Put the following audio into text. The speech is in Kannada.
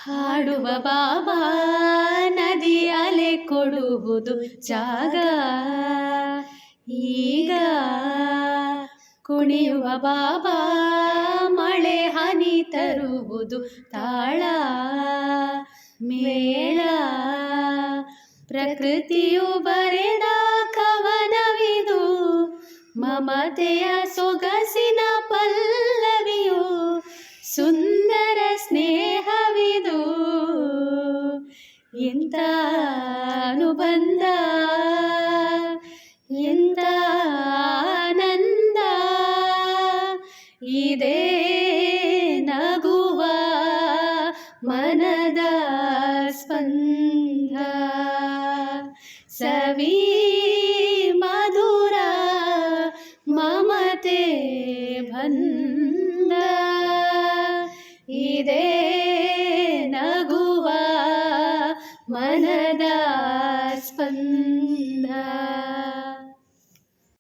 ಹಾಡುವ ಬಾಬಾ ನದಿ ಅಲೆ ಕೊಡುವುದು ಜಾಗ ಈಗ ಕುಣಿಯುವ ಬಾಬಾ ಮಳೆ ಹನಿ ತರುವುದು ತಾಳ ಮೇಳ ಪ್ರಕೃತಿಯು ಬರೆದ ಕವನವಿದು ಮಮತೆಯ ಸೊಗಸಿನ ಪಲ್ಲವಿಯು ಸುಂದರ ಸ್ನೇಹವಿದು ಎಂಥ ಅನುಬಂಧ ಎಂಥ ಆನಂದ ಇದೇ ನಗುವ ಮನದ ಸ್ಪಂದ ಸವಿ ಮಧುರ ಮಮತೆ ಬಂದ ಇದೇ ನಗುವ ಮನದ ಸ್ಪಂದ